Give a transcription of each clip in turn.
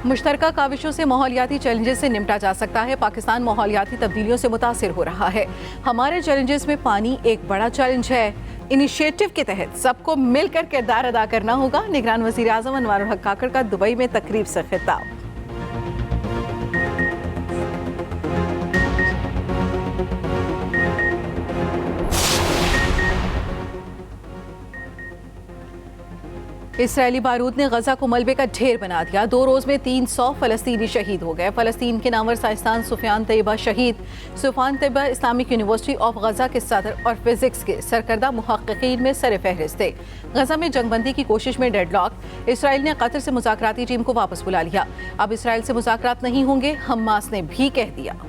मुश्तरका काविशों से माहौलियाती चैलेंजेस से निपटा जा सकता है। पाकिस्तान माहौलियाती तब्दीलियों से मुतासिर हो रहा है। हमारे चैलेंजेस में पानी एक बड़ा चैलेंज है। इनिशिएटिव के तहत सबको मिलकर किरदार अदा करना होगा। निगरान वज़ीर आज़म अनवारुल हक काकड़ का दुबई में तकरीब से खिताब। इसराइली बारूद ने गजा को मलबे का ढेर बना दिया। 2 रोज में 300 फलस्तीनी शहीद हो गए। फलस्तीन के नामवर साइंसदान सुफियान तैयबा शहीद। Sufyan Tayeh Islamic University of Gaza के सदर और फिजिक्स के सरकर्दा मुहक्किकीन में सर फहरिस्त थे। गजा में जंगबंदी की कोशिश में डेडलॉक। इसराइल ने कतर से मुज़ाकराती टीम को वापस बुला लिया। अब इसराइल से मुज़ाकरात नहीं होंगे, हमास ने भी कह दिया।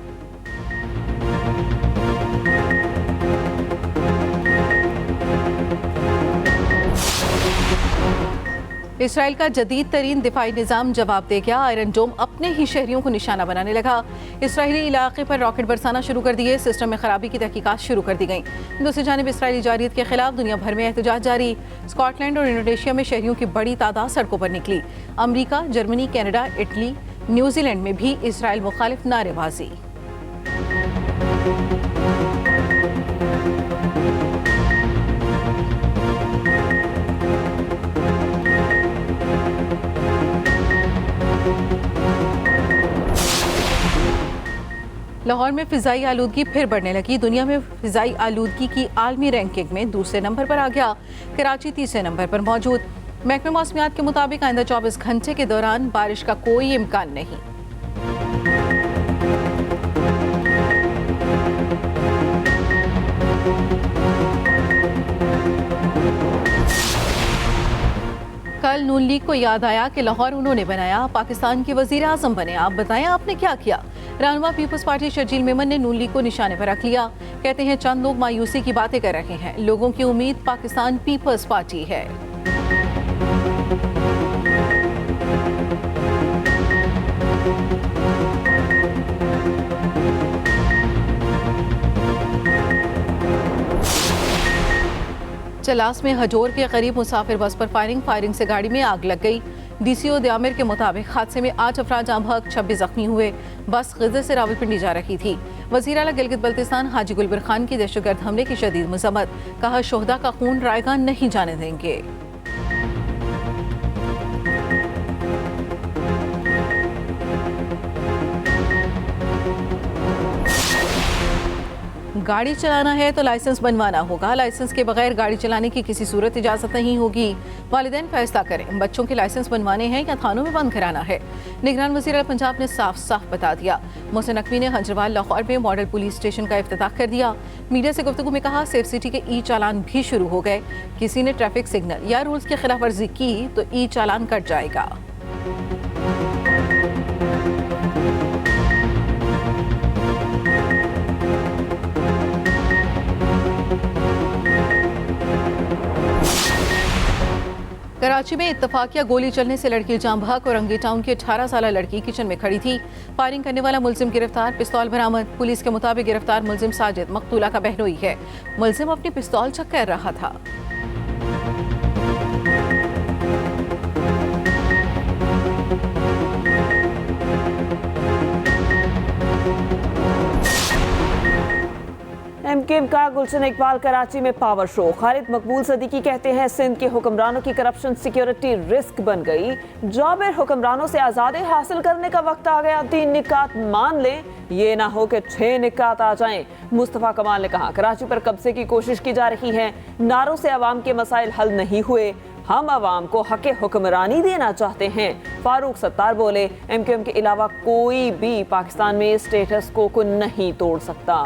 इसराइल का जदीद तरीन दिफाई निज़ाम जवाब दे गया। आयरन डोम अपने ही शहरियों को निशाना बनाने लगा। इसराइली इलाके पर रॉकेट बरसाना शुरू कर दिए। सिस्टम में खराबी की तहकीकात शुरू कर दी गई। दूसरी जानिब इसराइली जारियत के खिलाफ दुनिया भर में एहतजाज जारी। स्कॉटलैंड और इंडोनेशिया में शहरियों की बड़ी तादाद सड़कों पर निकली। अमरीका, जर्मनी, कनाडा, इटली, न्यूजीलैंड में भी इसराइल मुखालिफ नारेबाजी। लाहौर में फिजाई आलूदगी फिर बढ़ने लगी। दुनिया में फिजाई आलूदगी की आलमी रैंकिंग में दूसरे नंबर पर आ गया। कराची तीसरे नंबर पर मौजूद। महकमे मौसमियात के मुताबिक आइंदा 24 घंटे के दौरान बारिश का कोई इम्कान नहीं। कल नून लीग को याद आया कि लाहौर उन्होंने बनाया। पाकिस्तान के वजीर आजम बने। आप बताएं आपने क्या किया। रहनुमा पीपल्स पार्टी शर्जील मेमन ने नून लीग को निशाने पर रख लिया। कहते हैं चंद लोग मायूसी की बातें कर रहे हैं। लोगों की उम्मीद पाकिस्तान पीपल्स पार्टी है। चलास में हजोर के करीब मुसाफिर बस पर फायरिंग से गाड़ी में आग लग गई। डीसीओ द्यामिर के मुताबिक हादसे में 8 अफराद जाँ बहक 26 जख्मी हुए। बस गिज़र से रावलपिंडी जा रही थी। वज़ीर आला गिलगित बल्तिस्तान हाजी गुलबर खान की दहशतगर्द हमले की शदीद मज़म्मत। कहा शोहदा का खून रायगान नहीं जाने देंगे। गाड़ी चलाना है तो लाइसेंस बनवाना होगा। लाइसेंस के बगैर गाड़ी चलाने की किसी सूरत इजाज़त नहीं होगी। वालिदैन फैसला करें बच्चों के लाइसेंस बनवाने हैं या थानों में बंद कराना है। निगरान वज़ीर आला पंजाब ने साफ साफ बता दिया। मोहसिन नकवी ने हंजरवाल लाहौर में मॉडल पुलिस स्टेशन का इफ्तिताह कर दिया। मीडिया से गुफ्तगू में कहा सेफ सिटी के ई चालान भी शुरू हो गए। किसी ने ट्रैफिक सिग्नल या रूल्स की खिलाफ वर्जी की तो ई चालान कट जाएगा। कराची में इत्तफाकिया गोली चलने से लड़की जाँ बहक। औरंगी टाउन की 18 साल लड़की किचन में खड़ी थी। फायरिंग करने वाला मुलजिम गिरफ्तार। पिस्तौल बरामद। पुलिस के मुताबिक गिरफ्तार मुलजिम साजिद मकतूला का बहनोई है। मुलजिम अपनी पिस्तौल चेक कर रहा था। एमकेएम का गुलशन इकबाल कराची में पावर शो। खालिद मकबूल सदीकी कहते हैं सिंध के हुक्मरानों की करप्शन सिक्योरिटी रिस्क बन गई। जाबिर हुक्मरानों से आज़ादी हासिल करने का वक्त आ गया। 3 निकात मान लें, ये ना हो कि 6 निकात आ जाएं। मुस्तफ़ा कमाल ने कहा कराची पर कब्जे की कोशिश की जा रही है। नारों से अवाम के मसाइल हल नहीं हुए। हम अवाम को हक़ हुक्मरानी देना चाहते हैं। फारूक सत्तार बोले एमकेएम के अलावा कोई भी पाकिस्तान में स्टेटस को नहीं तोड़ सकता।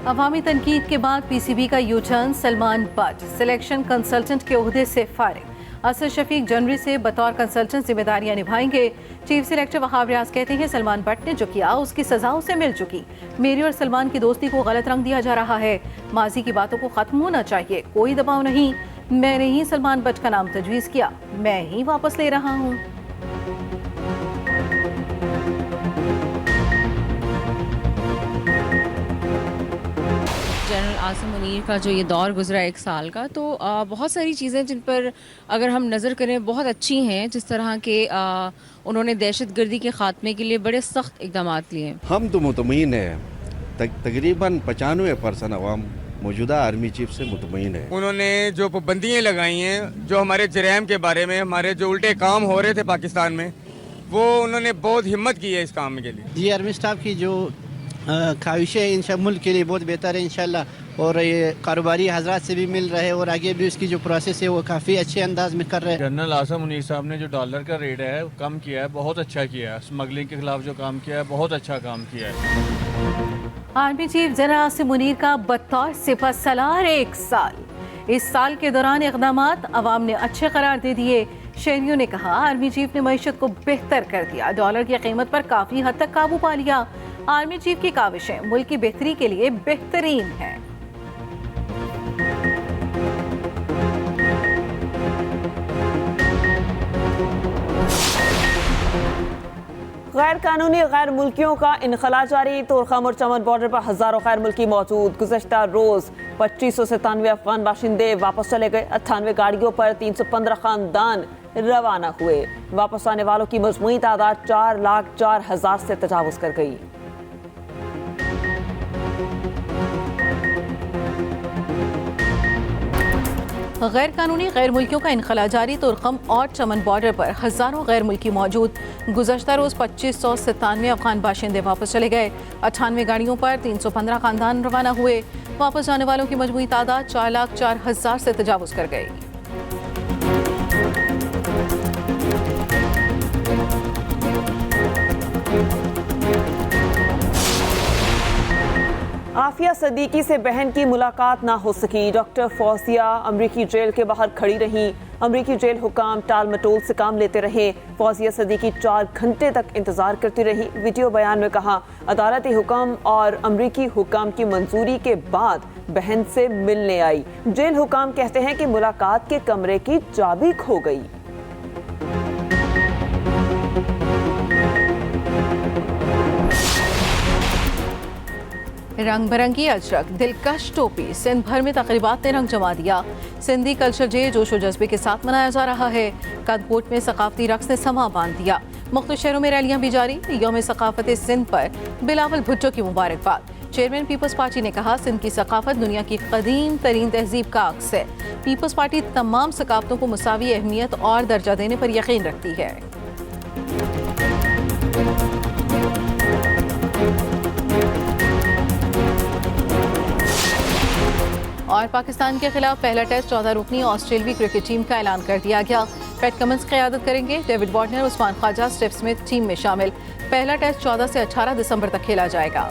अवामी तनकीद के बाद पीसीबी का U turn. Salman but selection consultant के ओहदे से फारिग। असद शफीक जनवरी से बतौर कंसल्टेंट जिम्मेदारियां निभाएंगे। चीफ सिलेक्टर वहाब रियाज कहते हैं सलमान बट ने जो किया उसकी सजा उसे मिल चुकी। मेरी और सलमान की दोस्ती को गलत रंग दिया जा रहा है। माजी की बातों को खत्म होना चाहिए। कोई दबाव नहीं। मैंने ही सलमान बट का नाम तजवीज़ किया। मैं ही वापस ले रहा हूँ। जनरल आसिम मुनीर का जो ये दौर गुजरा 1 साल का, तो बहुत सारी चीज़ें जिन पर अगर हम नज़र करें बहुत अच्छी हैं। जिस तरह के उन्होंने दहशतगर्दी के ख़ात्मे के लिए बड़े सख्त इक़दाम लिए। हम तो मुतमईन है, तकरीबन 95% अवाम मौजूदा आर्मी चीफ से मुतमईन है। उन्होंने जो पाबंदियाँ लगाई हैं, जो हमारे जराइम के बारे में, हमारे जो उल्टे काम हो रहे थे पाकिस्तान में, वो उन्होंने बहुत हिम्मत की है इस काम के लिए। जी आर्मी स्टाफ की जो ख्वाहिशें हैं इंशाअल्लाह मुल्क के लिए बहुत बेहतर है इंशाअल्लाह, और ये कारोबारी हजरात से भी मिल रहे हैं और आगे भी उसकी जो प्रोसेस है वो काफ़ी अच्छे अंदाज में कर रहे हैं। जनरल आसिम मुनीर साहब ने जो डॉलर का रेट है कम किया है, बहुत अच्छा किया है। स्मगलिंग के खिलाफ जो काम किया है बहुत अच्छा काम किया है। Army chief general Asim Munir का बतौर सिपहसालार 1 साल। इस साल के दौरान इक़दामात अवाम ने अच्छे करार दे दिए। शहरियों ने कहा आर्मी चीफ ने मईशत को बेहतर कर दिया, डॉलर की कीमत पर काफ़ी हद तक काबू पा लिया। आर्मी चीफ की काविशें मुल्क की बेहतरी के लिए बेहतरीन हैं। गैर कानूनी गैर मुल्कियों का इनखला जारी। तोरखम और चमन बॉर्डर पर हजारों गैर मुल्की मौजूद। गुज़श्ता रोज 2597 अफगान बाशिंदे वापस चले गए। 98 गाड़ियों पर 315 खानदान रवाना हुए। वापस आने वालों की मजमूई तादाद 4,04,000 से तजावुज कर गई। गैर कानूनी गैर मुल्कियों का इनखला जारी। तुरखम और चमन बॉर्डर पर हजारों गैर मुल्की मौजूद। गुज़श्ता रोज 2597 अफगान बाशिंदे वापस चले गए। 98 गाड़ियों पर 315 खानदान रवाना हुए। वापस जाने वालों की मजमूई तादाद 4,04,000 से तजावुज कर गई। आफिया सदीकी से बहन की मुलाकात ना हो सकी। डॉक्टर फौजिया अमरीकी जेल के बाहर खड़ी रहीं। अमरीकी जेल हुकाम टाल मटोल से काम लेते रहे। फौजिया सदीकी 4 घंटे तक इंतजार करती रही। वीडियो बयान में कहा अदालती हुक्म और अमरीकी हुकाम की मंजूरी के बाद बहन से मिलने आई। जेल हुकाम कहते हैं कि मुलाकात के कमरे की चाबी खो गई। रंग बिरंगी अजरक, दिलकश टोपी, सिंध भर में तकरीबात ने रंग जमा दिया। सिंधी कल्चर डे जोश व जज्बे के साथ मनाया जा रहा है। कदकोट में सकाफती रक्स ने समा बांध दिया। मुख्तलिफ शहरों में रैलियां भी जारी। यौम सकाफत सिंध पर बिलावल भुट्टो की मुबारकबाद। चेयरमैन पीपल्स पार्टी ने कहा सिंध की सकाफत दुनिया की कदीम तरीन तहजीब का अक्स है। पीपल्स पार्टी तमाम सकाफतों को मुसावी अहमियत और दर्जा देने पर यकीन रखती है। और पाकिस्तान के खिलाफ पहला टेस्ट 14 रुकनी ऑस्ट्रेलियाई क्रिकेट टीम का ऐलान कर दिया गया। पैट कमिंस क़यादत करेंगे। David Warner, Usman Khawaja, Steve Smith team में शामिल। पहला टेस्ट 14 से 18 दिसंबर तक खेला जाएगा।